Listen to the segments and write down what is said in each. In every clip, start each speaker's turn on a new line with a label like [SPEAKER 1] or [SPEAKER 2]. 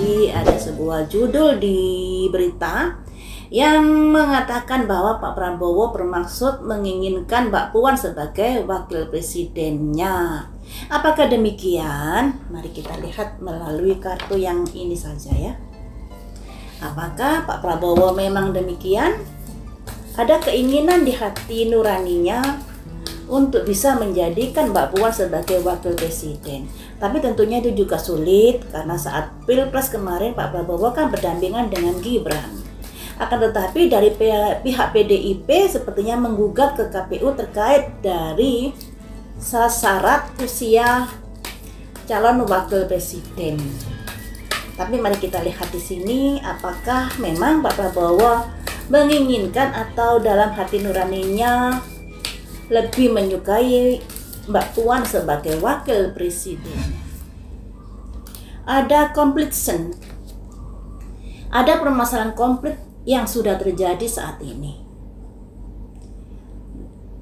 [SPEAKER 1] tadi ada sebuah judul di berita yang mengatakan bahwa Pak Prabowo bermaksud menginginkan Mbak Puan sebagai wakil presidennya. Apakah demikian? Mari kita lihat melalui kartu yang ini saja ya. Apakah Pak Prabowo memang demikian? Ada keinginan di hati nuraninya untuk bisa menjadikan Mbak Puan sebagai wakil presiden. Tapi tentunya itu juga sulit karena saat Pilpres kemarin Pak Prabowo kan berdampingan dengan Gibran. Akan tetapi dari pihak PDIP sepertinya menggugat ke KPU terkait dari syarat usia calon wakil presiden. Tapi mari kita lihat di sini apakah memang Pak Prabowo menginginkan atau dalam hati nuraninya lebih menyukai Mbak Puan sebagai wakil presiden. Ada completion, ada permasalahan konflik yang sudah terjadi saat ini.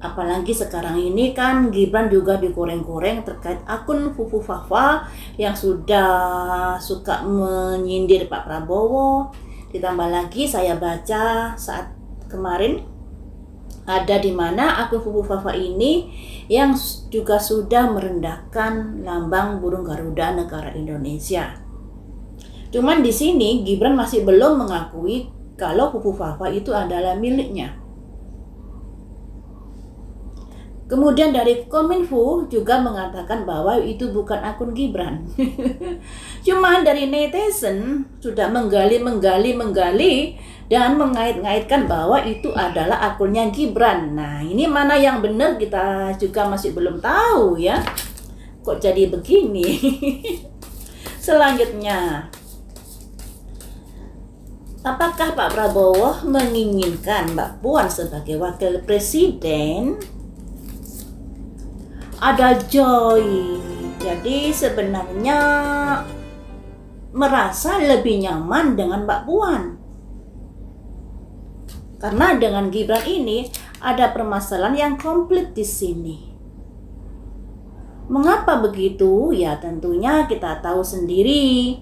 [SPEAKER 1] Apalagi sekarang ini kan Gibran juga digoreng-goreng terkait akun Fufu Fafa yang sudah suka menyindir Pak Prabowo. Ditambah lagi saya baca saat kemarin ada di mana akun Fufu Fafa ini yang juga sudah merendahkan lambang burung Garuda negara Indonesia. Cuman di sini Gibran masih belum mengakui kalau Fufu Fafa itu adalah miliknya. Kemudian dari Kominfo juga mengatakan bahwa itu bukan akun Gibran. Cuman dari netizen sudah menggali dan mengait-ngaitkan bahwa itu adalah akunnya Gibran. Nah, ini mana yang benar kita juga masih belum tahu ya. Kok jadi begini? Selanjutnya, apakah Pak Prabowo menginginkan Mbak Puan sebagai wakil presiden? Ada Joy. Jadi sebenarnya merasa lebih nyaman dengan Mbak Puan. Karena dengan Gibran ini ada permasalahan yang komplit di sini. Mengapa begitu? Ya tentunya kita tahu sendiri.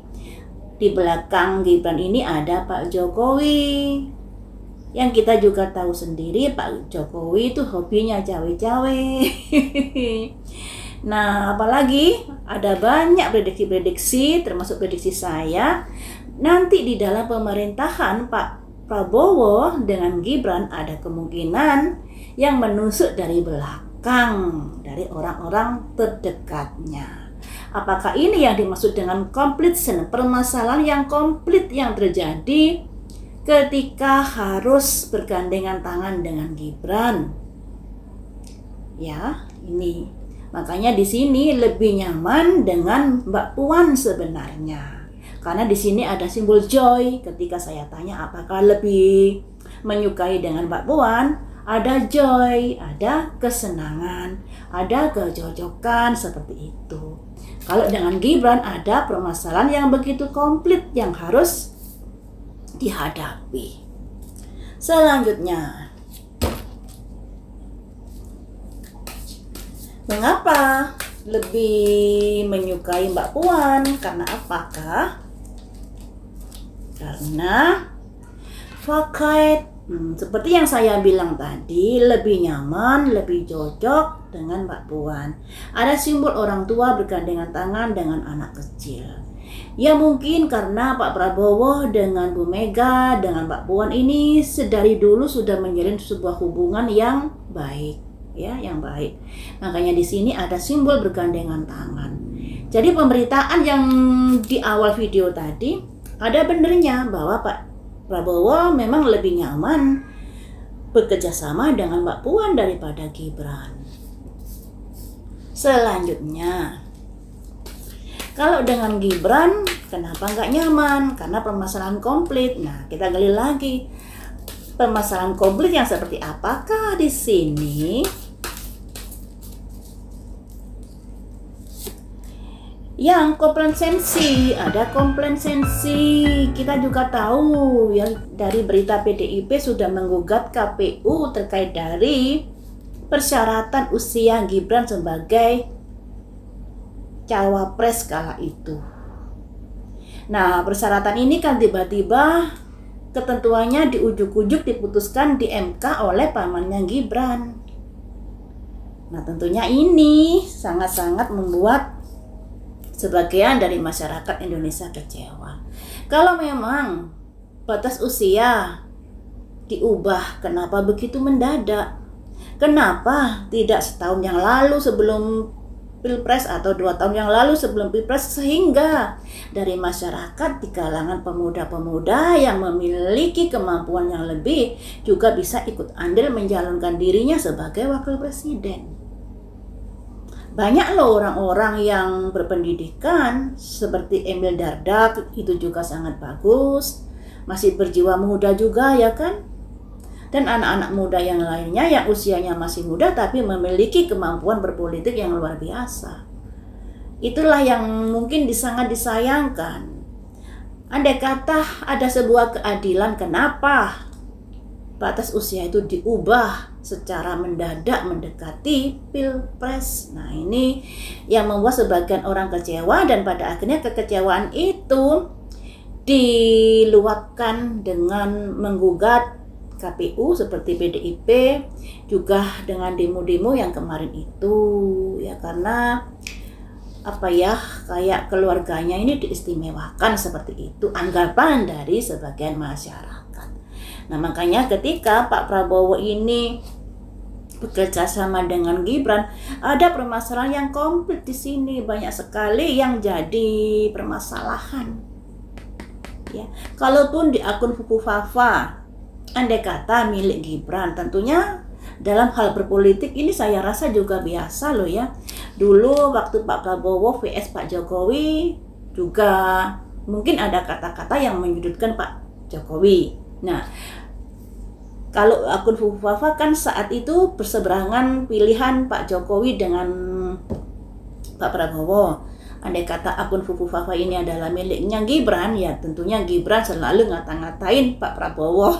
[SPEAKER 1] Di belakang Gibran ini ada Pak Jokowi. Yang kita juga tahu sendiri Pak Jokowi itu hobinya cawe-cawe. Nah, apalagi ada banyak prediksi-prediksi termasuk prediksi saya. Nanti di dalam pemerintahan Pak Prabowo dengan Gibran ada kemungkinan yang menusuk dari belakang dari orang-orang terdekatnya. Apakah ini yang dimaksud dengan completion, permasalahan yang komplit yang terjadi ketika harus bergandengan tangan dengan Gibran? Ya, ini. Makanya di sini lebih nyaman dengan Mbak Puan sebenarnya. Karena di sini ada simbol joy. Ketika saya tanya apakah lebih menyukai dengan Mbak Puan, ada joy, ada kesenangan, ada kecocokan seperti itu. Kalau dengan Gibran ada permasalahan yang begitu komplit yang harus dihadapi. Selanjutnya, mengapa lebih menyukai Mbak Puan? Karena apakah? Karena fakait seperti yang saya bilang tadi, lebih nyaman, lebih cocok dengan Mbak Puan. Ada simbol orang tua bergandengan tangan dengan anak kecil. Ya mungkin karena Pak Prabowo dengan Bu Mega, dengan Mbak Puan ini sedari dulu sudah menjalin sebuah hubungan yang baik, ya, yang baik. Makanya di sini ada simbol bergandengan tangan. Jadi pemberitaan yang di awal video tadi ada benernya bahwa Pak Prabowo memang lebih nyaman bekerja sama dengan Mbak Puan daripada Gibran. Selanjutnya, kalau dengan Gibran, kenapa nggak nyaman? Karena permasalahan komplit. Nah, kita gali lagi. Permasalahan komplit yang seperti apakah di sini? Yang komplasensi, ada komplasensi. Kita juga tahu yang dari berita PDIP sudah menggugat KPU terkait dari persyaratan usia Gibran sebagai cawapres kala itu. Nah, persyaratan ini kan tiba-tiba ketentuannya di ujuk-ujuk diputuskan di MK oleh pamannya Gibran. Nah, tentunya ini sangat-sangat membuat sebagian dari masyarakat Indonesia kecewa. Kalau memang batas usia diubah, kenapa begitu mendadak? Kenapa tidak setahun yang lalu sebelum Pilpres atau 2 tahun yang lalu sebelum Pilpres, sehingga dari masyarakat di kalangan pemuda-pemuda yang memiliki kemampuan yang lebih juga bisa ikut andil mencalonkan dirinya sebagai wakil presiden. Banyak loh orang-orang yang berpendidikan seperti Emil Dardak, itu juga sangat bagus, masih berjiwa muda juga ya kan? Dan anak-anak muda yang lainnya yang usianya masih muda tapi memiliki kemampuan berpolitik yang luar biasa. Itulah yang mungkin sangat disayangkan. Andai kata ada sebuah keadilan, kenapa batas usia itu diubah secara mendadak mendekati Pilpres? Nah, ini yang membuat sebagian orang kecewa, dan pada akhirnya kekecewaan itu diluapkan dengan menggugat KPU seperti PDIP, juga dengan demo-demo yang kemarin itu ya, karena apa ya, kayak keluarganya ini diistimewakan, seperti itu anggapan dari sebagian masyarakat. Nah, makanya ketika Pak Prabowo ini bekerja sama dengan Gibran, ada permasalahan yang komplit di sini, banyak sekali yang jadi permasalahan. Ya, kalaupun di akun Fufu Fafa andai kata milik Gibran, tentunya dalam hal berpolitik ini saya rasa juga biasa loh ya. Dulu waktu Pak Prabowo vs Pak Jokowi juga mungkin ada kata-kata yang menyudutkan Pak Jokowi. Nah, kalau akun Fufafa kan saat itu berseberangan pilihan Pak Jokowi dengan Pak Prabowo. Andai kata akun Fufu Fafa ini adalah miliknya Gibran, ya tentunya Gibran selalu ngata-ngatain Pak Prabowo.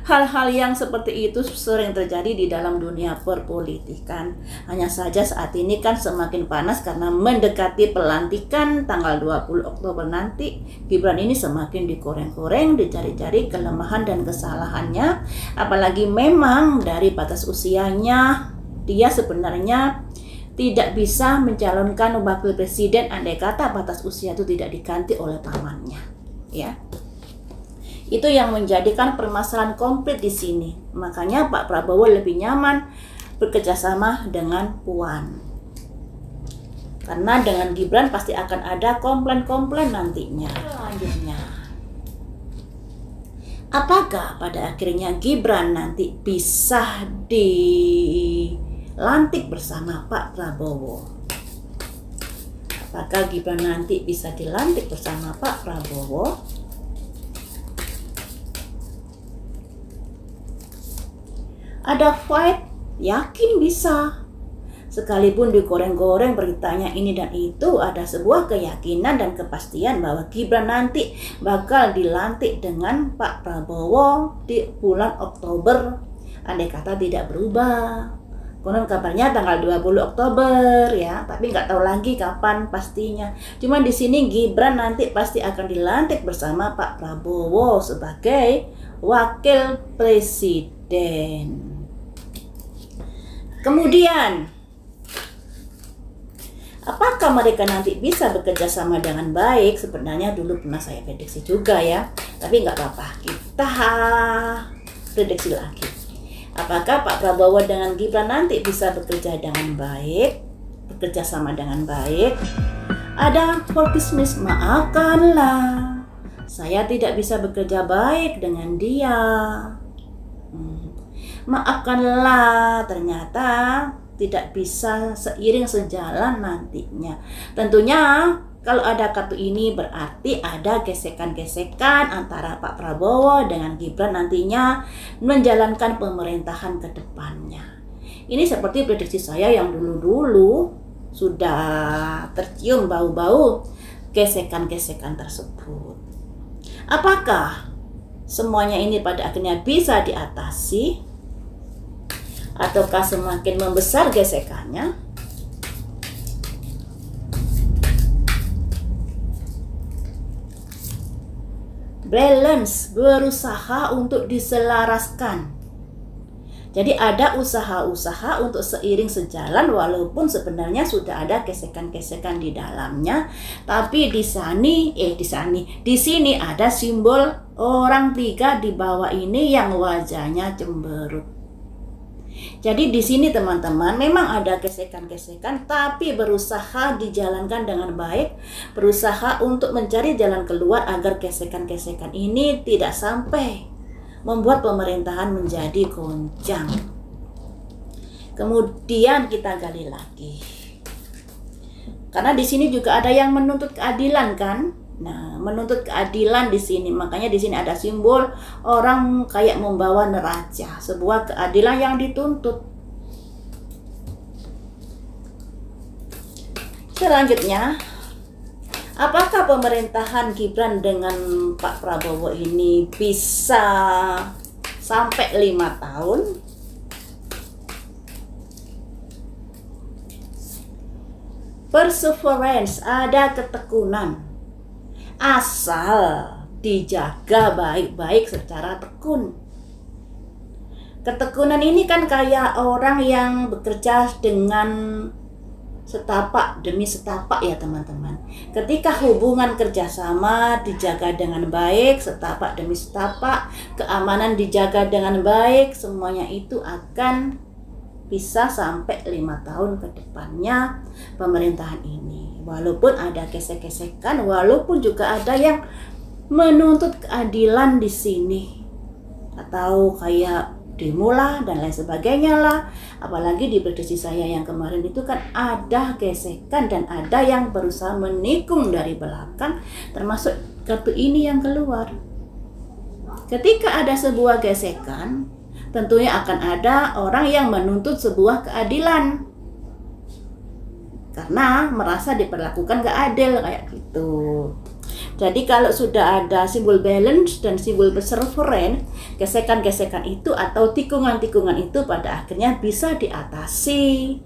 [SPEAKER 1] Hal-hal yang seperti itu sering terjadi di dalam dunia perpolitikan. Hanya saja saat ini kan semakin panas karena mendekati pelantikan tanggal 20 Oktober nanti. Gibran ini semakin dikoreng-koreng, dicari-cari kelemahan dan kesalahannya. Apalagi memang dari batas usianya, dia sebenarnya tidak bisa mencalonkan wakil presiden andai kata batas usia itu tidak diganti oleh pamannya, ya. Itu yang menjadikan permasalahan komplit di sini. Makanya Pak Prabowo lebih nyaman bekerjasama dengan Puan. Karena dengan Gibran pasti akan ada komplain-komplain nantinya. Selanjutnya, apakah pada akhirnya Gibran nanti bisa dilantik bersama Pak Prabowo? Apakah Gibran nanti bisa dilantik bersama Pak Prabowo? Ada fight? Yakin bisa. Sekalipun digoreng-goreng beritanya ini dan itu, ada sebuah keyakinan dan kepastian bahwa Gibran nanti bakal dilantik dengan Pak Prabowo di bulan Oktober, andai kata tidak berubah. Konon kabarnya tanggal 20 Oktober ya, tapi nggak tahu lagi kapan pastinya. Cuma di sini Gibran nanti pasti akan dilantik bersama Pak Prabowo sebagai wakil presiden. Kemudian, apakah mereka nanti bisa bekerja sama dengan baik? Sebenarnya dulu pernah saya prediksi juga ya, tapi nggak apa-apa, kita prediksi lagi. Apakah Pak Prabowo dengan Gibran nanti bisa bekerja dengan baik, bekerja sama dengan baik? Ada voltismis, maafkanlah, saya tidak bisa bekerja baik dengan dia. Maafkanlah, ternyata tidak bisa seiring sejalan nantinya. Tentunya kalau ada kartu ini berarti ada gesekan-gesekan antara Pak Prabowo dengan Gibran nantinya menjalankan pemerintahan ke depannya. Ini seperti prediksi saya yang dulu-dulu sudah tercium bau-bau gesekan-gesekan tersebut. Apakah semuanya ini pada akhirnya bisa diatasi? Ataukah semakin membesar gesekannya? balance, berusaha untuk diselaraskan. Jadi ada usaha-usaha untuk seiring sejalan walaupun sebenarnya sudah ada gesekan-gesekan di dalamnya, tapi di sini ada simbol orang tiga di bawah ini yang wajahnya cemberut. Jadi di sini teman-teman memang ada gesekan-gesekan, tapi berusaha dijalankan dengan baik, berusaha untuk mencari jalan keluar agar gesekan-gesekan ini tidak sampai membuat pemerintahan menjadi goncang. Kemudian kita gali lagi, karena di sini juga ada yang menuntut keadilan kan. Nah, menuntut keadilan di sini, makanya di sini ada simbol orang kayak membawa neraca, sebuah keadilan yang dituntut. Selanjutnya, apakah pemerintahan Gibran dengan Pak Prabowo ini bisa sampai 5 tahun? Perseverance, ada ketekunan. Asal dijaga baik-baik secara tekun. Ketekunan ini kan kayak orang yang bekerja dengan setapak demi setapak ya teman-teman. Ketika hubungan kerjasama dijaga dengan baik, setapak demi setapak, keamanan dijaga dengan baik, semuanya itu akan bisa sampai 5 tahun ke depannya pemerintahan ini. Walaupun ada gesek-gesekan, walaupun juga ada yang menuntut keadilan di sini, atau kayak demo lah dan lain sebagainya lah. Apalagi di prediksi saya yang kemarin itu kan ada gesekan dan ada yang berusaha menikung dari belakang, termasuk kartu ini yang keluar. Ketika ada sebuah gesekan, tentunya akan ada orang yang menuntut sebuah keadilan karena merasa diperlakukan gak adil kayak gitu. Jadi kalau sudah ada simbol balance dan simbol perseverance, gesekan-gesekan itu atau tikungan-tikungan itu pada akhirnya bisa diatasi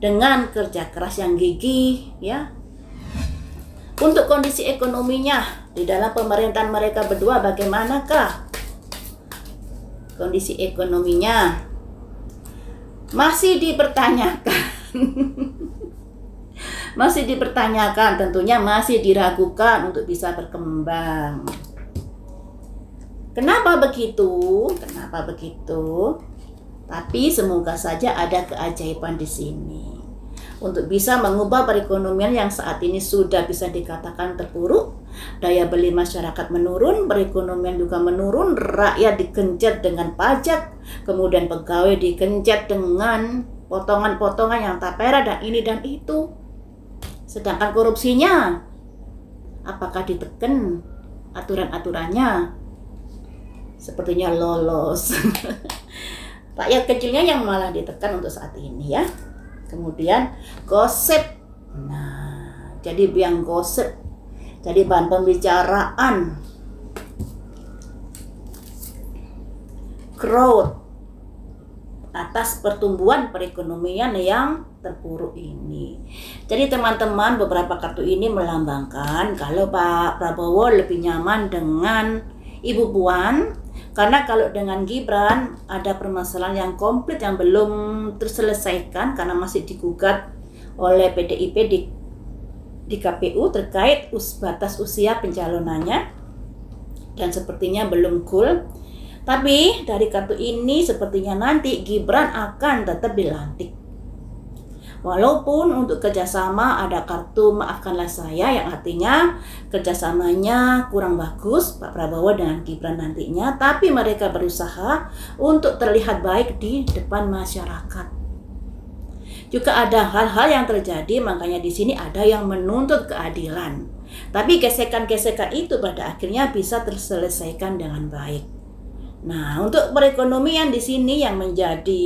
[SPEAKER 1] dengan kerja keras yang gigih ya. Untuk kondisi ekonominya di dalam pemerintahan mereka berdua bagaimanakah? Kondisi ekonominya masih dipertanyakan. Masih dipertanyakan, tentunya masih diragukan untuk bisa berkembang. Kenapa begitu? Kenapa begitu? Tapi semoga saja ada keajaiban di sini untuk bisa mengubah perekonomian yang saat ini sudah bisa dikatakan terpuruk. Daya beli masyarakat menurun, perekonomian juga menurun, rakyat digenjot dengan pajak, kemudian pegawai digenjot dengan potongan-potongan yang tapera dan ini dan itu. Sedangkan korupsinya, apakah ditekan aturan-aturannya? Sepertinya lolos. Rakyat kecilnya yang malah ditekan untuk saat ini ya. Kemudian gosip. Nah, jadi biang gosip, jadi bahan pembicaraan. Growth atas pertumbuhan perekonomian yang terpuruk ini. Jadi teman-teman, beberapa kartu ini melambangkan kalau Pak Prabowo lebih nyaman dengan Ibu Puan, karena kalau dengan Gibran ada permasalahan yang komplit yang belum terselesaikan karena masih digugat oleh PDIP di KPU terkait batas usia pencalonannya dan sepertinya belum cool. Tapi dari kartu ini sepertinya nanti Gibran akan tetap dilantik. Walaupun untuk kerjasama ada kartu maafkanlah saya yang artinya kerjasamanya kurang bagus Pak Prabowo dengan Gibran nantinya, tapi mereka berusaha untuk terlihat baik di depan masyarakat. Juga ada hal-hal yang terjadi, makanya di sini ada yang menuntut keadilan. Tapi gesekan-gesekan itu pada akhirnya bisa terselesaikan dengan baik. Nah, untuk perekonomian di sini yang menjadi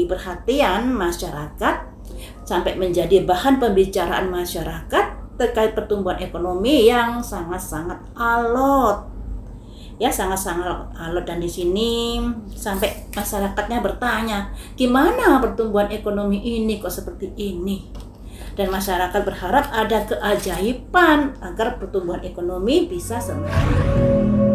[SPEAKER 1] perhatian masyarakat sampai menjadi bahan pembicaraan masyarakat terkait pertumbuhan ekonomi yang sangat-sangat alot. Ya, sangat-sangat alot dan di sini sampai masyarakatnya bertanya, gimana pertumbuhan ekonomi ini kok seperti ini? Dan masyarakat berharap ada keajaiban agar pertumbuhan ekonomi bisa semakin